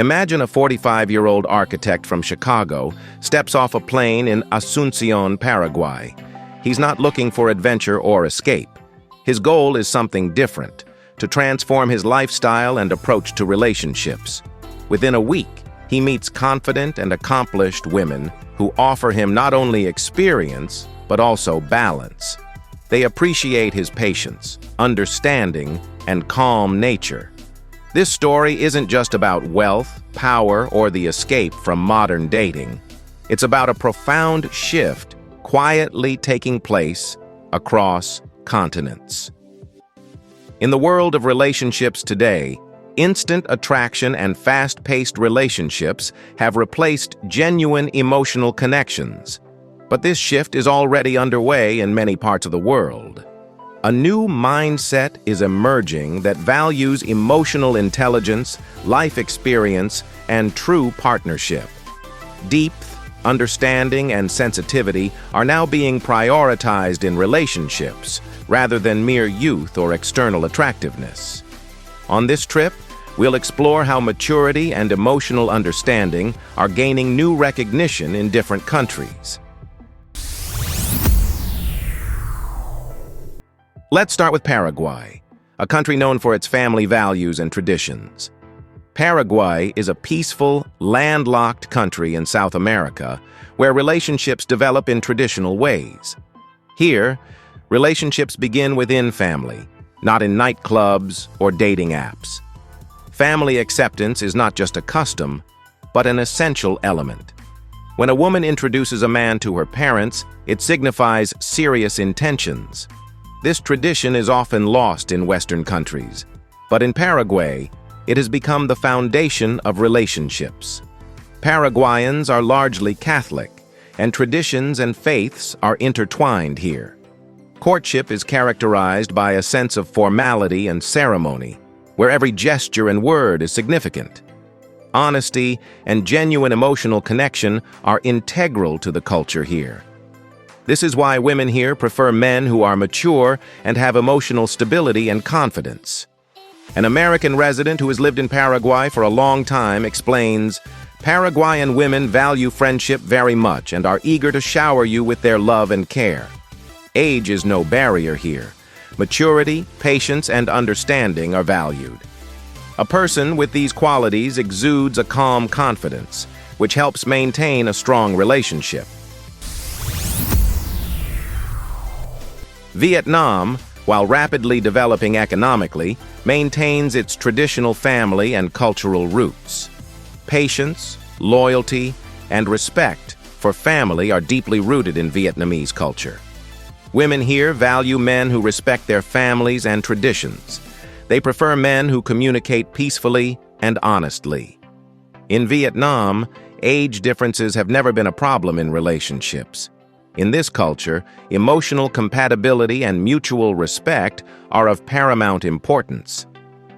Imagine a 45-year-old architect from Chicago steps off a plane in Asunción, Paraguay. He's not looking for adventure or escape. His goal is something different, to transform his lifestyle and approach to relationships. Within a week, he meets confident and accomplished women who offer him not only experience, but also balance. They appreciate his patience, understanding, and calm nature. This story isn't just about wealth, power, or the escape from modern dating. It's about a profound shift quietly taking place across continents. In the world of relationships today, instant attraction and fast-paced relationships have replaced genuine emotional connections. But this shift is already underway in many parts of the world. A new mindset is emerging that values emotional intelligence, life experience, and true partnership. Depth, understanding, and sensitivity are now being prioritized in relationships, rather than mere youth or external attractiveness. On this trip, we'll explore how maturity and emotional understanding are gaining new recognition in different countries. Let's start with Paraguay, a country known for its family values and traditions. Paraguay is a peaceful, landlocked country in South America where relationships develop in traditional ways. Here, relationships begin within family, not in nightclubs or dating apps. Family acceptance is not just a custom, but an essential element. When a woman introduces a man to her parents, it signifies serious intentions. This tradition is often lost in Western countries, but in Paraguay, it has become the foundation of relationships. Paraguayans are largely Catholic, and traditions and faiths are intertwined here. Courtship is characterized by a sense of formality and ceremony, where every gesture and word is significant. Honesty and genuine emotional connection are integral to the culture here. This is why women here prefer men who are mature and have emotional stability and confidence. An American resident who has lived in Paraguay for a long time explains, "Paraguayan women value friendship very much and are eager to shower you with their love and care. Age is no barrier here. Maturity, patience, and understanding are valued. A person with these qualities exudes a calm confidence, which helps maintain a strong relationship." Vietnam, while rapidly developing economically, maintains its traditional family and cultural roots. Patience, loyalty, and respect for family are deeply rooted in Vietnamese culture. Women here value men who respect their families and traditions. They prefer men who communicate peacefully and honestly. In Vietnam, age differences have never been a problem in relationships. In this culture, emotional compatibility and mutual respect are of paramount importance.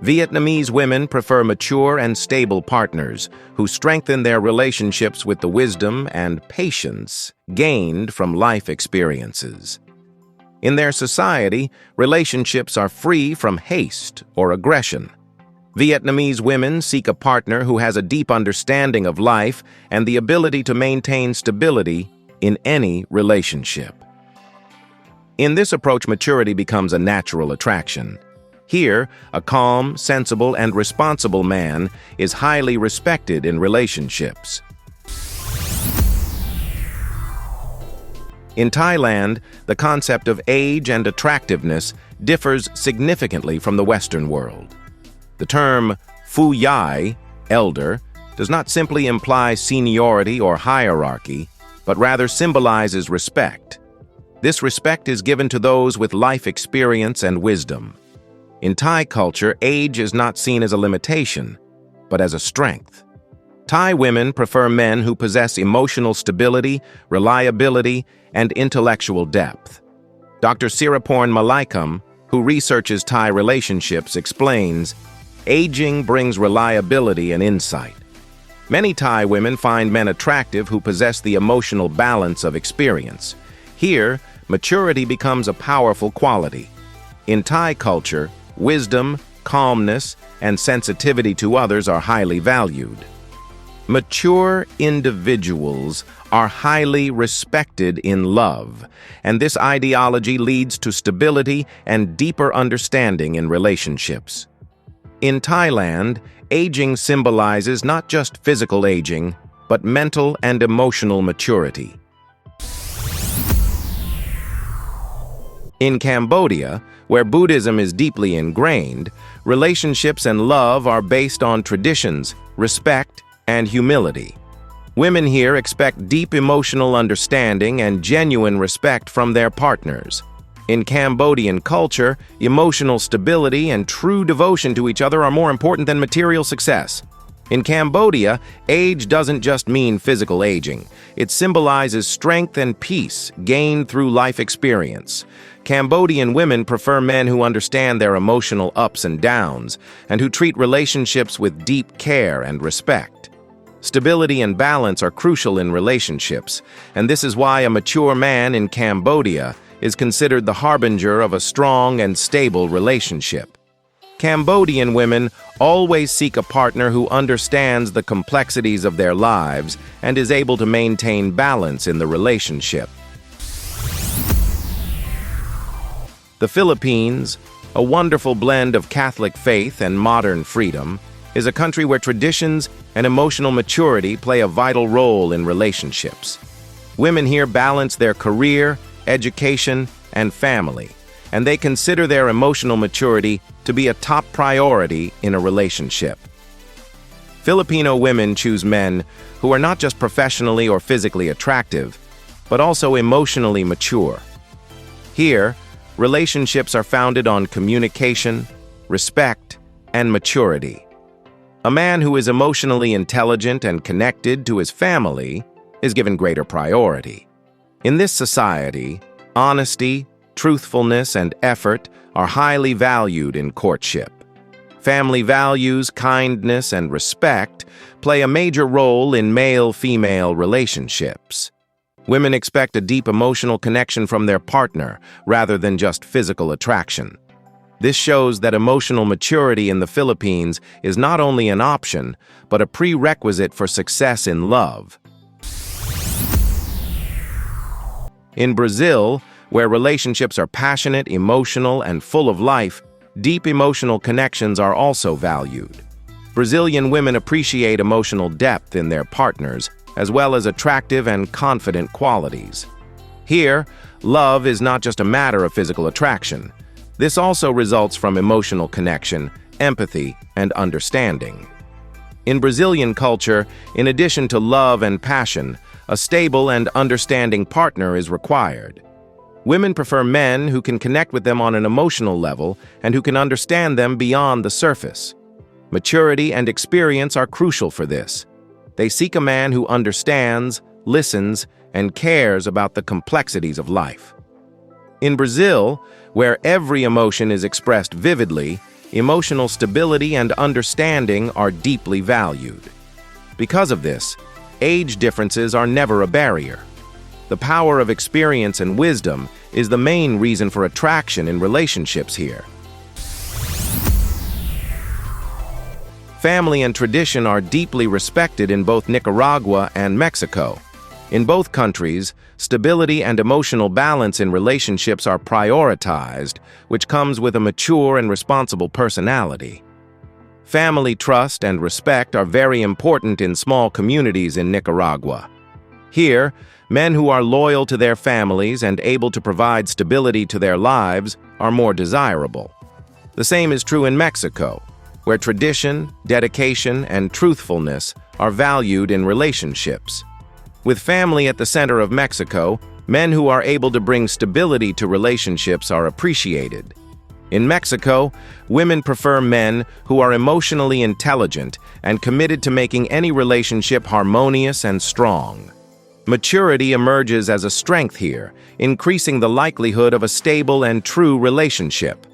Vietnamese women prefer mature and stable partners who strengthen their relationships with the wisdom and patience gained from life experiences. In their society, relationships are free from haste or aggression. Vietnamese women seek a partner who has a deep understanding of life and the ability to maintain stability in any relationship. In this approach, maturity becomes a natural attraction. Here, a calm, sensible, and responsible man is highly respected in relationships. In Thailand, the concept of age and attractiveness differs significantly from the Western world. The term Phu Yai, elder, does not simply imply seniority or hierarchy, but rather symbolizes respect. This respect is given to those with life experience and wisdom. In Thai culture, age is not seen as a limitation, but as a strength. Thai women prefer men who possess emotional stability, reliability, and intellectual depth. Dr. Siraporn Malaikam, who researches Thai relationships, explains, "Aging brings reliability and insight. Many Thai women find men attractive who possess the emotional balance of experience. Here, maturity becomes a powerful quality. In Thai culture, wisdom, calmness, and sensitivity to others are highly valued. Mature individuals are highly respected in love, and this ideology leads to stability and deeper understanding in relationships. In Thailand, aging symbolizes not just physical aging, but mental and emotional maturity. In Cambodia, where Buddhism is deeply ingrained, relationships and love are based on traditions, respect, and humility. Women here expect deep emotional understanding and genuine respect from their partners. In Cambodian culture, emotional stability and true devotion to each other are more important than material success. In Cambodia, age doesn't just mean physical aging. It symbolizes strength and peace gained through life experience. Cambodian women prefer men who understand their emotional ups and downs and who treat relationships with deep care and respect. Stability and balance are crucial in relationships, and this is why a mature man in Cambodia is considered the harbinger of a strong and stable relationship. Cambodian women always seek a partner who understands the complexities of their lives and is able to maintain balance in the relationship. The Philippines, a wonderful blend of Catholic faith and modern freedom, is a country where traditions and emotional maturity play a vital role in relationships. Women here balance their career, education, and family, and they consider their emotional maturity to be a top priority in a relationship. Filipino women choose men who are not just professionally or physically attractive, but also emotionally mature. Here, relationships are founded on communication, respect, and maturity. A man who is emotionally intelligent and connected to his family is given greater priority. In this society, honesty, truthfulness, and effort are highly valued in courtship. Family values, kindness, and respect play a major role in male-female relationships. Women expect a deep emotional connection from their partner rather than just physical attraction. This shows that emotional maturity in the Philippines is not only an option, but a prerequisite for success in love. In Brazil, where relationships are passionate, emotional, and full of life, deep emotional connections are also valued. Brazilian women appreciate emotional depth in their partners, as well as attractive and confident qualities. Here, love is not just a matter of physical attraction. This also results from emotional connection, empathy, and understanding. In Brazilian culture, in addition to love and passion, a stable and understanding partner is required. Women prefer men who can connect with them on an emotional level and who can understand them beyond the surface. Maturity and experience are crucial for this. They seek a man who understands, listens, and cares about the complexities of life. In Brazil, where every emotion is expressed vividly, emotional stability and understanding are deeply valued. Because of this, age differences are never a barrier. The power of experience and wisdom is the main reason for attraction in relationships here. Family and tradition are deeply respected in both Nicaragua and Mexico. In both countries, stability and emotional balance in relationships are prioritized, which comes with a mature and responsible personality. Family trust and respect are very important in small communities in Nicaragua. Here, men who are loyal to their families and able to provide stability to their lives are more desirable. The same is true in Mexico, where tradition, dedication, and truthfulness are valued in relationships. With family at the center of Mexico, men who are able to bring stability to relationships are appreciated. In Mexico, women prefer men who are emotionally intelligent and committed to making any relationship harmonious and strong. Maturity emerges as a strength here, increasing the likelihood of a stable and true relationship.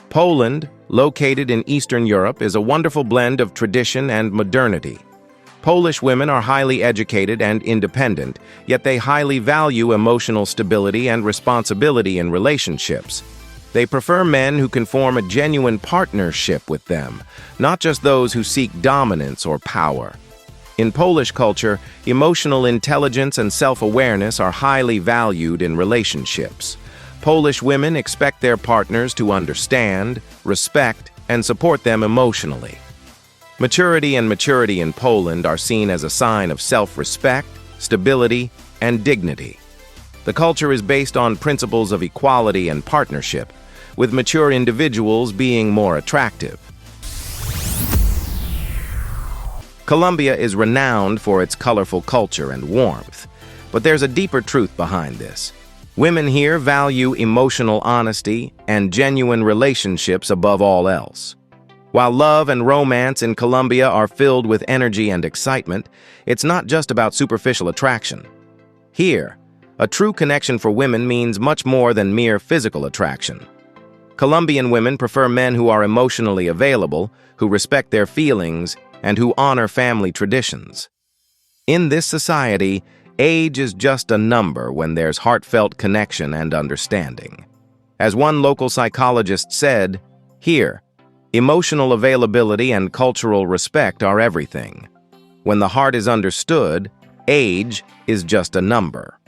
Poland, located in Eastern Europe, is a wonderful blend of tradition and modernity. Polish women are highly educated and independent, yet they highly value emotional stability and responsibility in relationships. They prefer men who can form a genuine partnership with them, not just those who seek dominance or power. In Polish culture, emotional intelligence and self-awareness are highly valued in relationships. Polish women expect their partners to understand, respect, and support them emotionally. Maturity in Poland are seen as a sign of self-respect, stability, and dignity. The culture is based on principles of equality and partnership, with mature individuals being more attractive. Colombia is renowned for its colorful culture and warmth, but there's a deeper truth behind this. Women here value emotional honesty and genuine relationships above all else. While love and romance in Colombia are filled with energy and excitement, it's not just about superficial attraction. Here, a true connection for women means much more than mere physical attraction. Colombian women prefer men who are emotionally available, who respect their feelings, and who honor family traditions. In this society, age is just a number when there's heartfelt connection and understanding. As one local psychologist said, here, emotional availability and cultural respect are everything. When the heart is understood, age is just a number.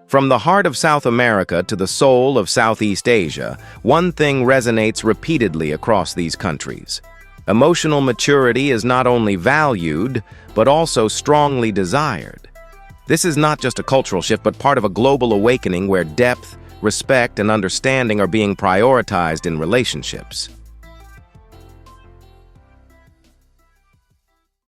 From the heart of South America to the soul of Southeast Asia, one thing resonates repeatedly across these countries. Emotional maturity is not only valued, but also strongly desired. This is not just a cultural shift, but part of a global awakening where depth, respect, and understanding are being prioritized in relationships.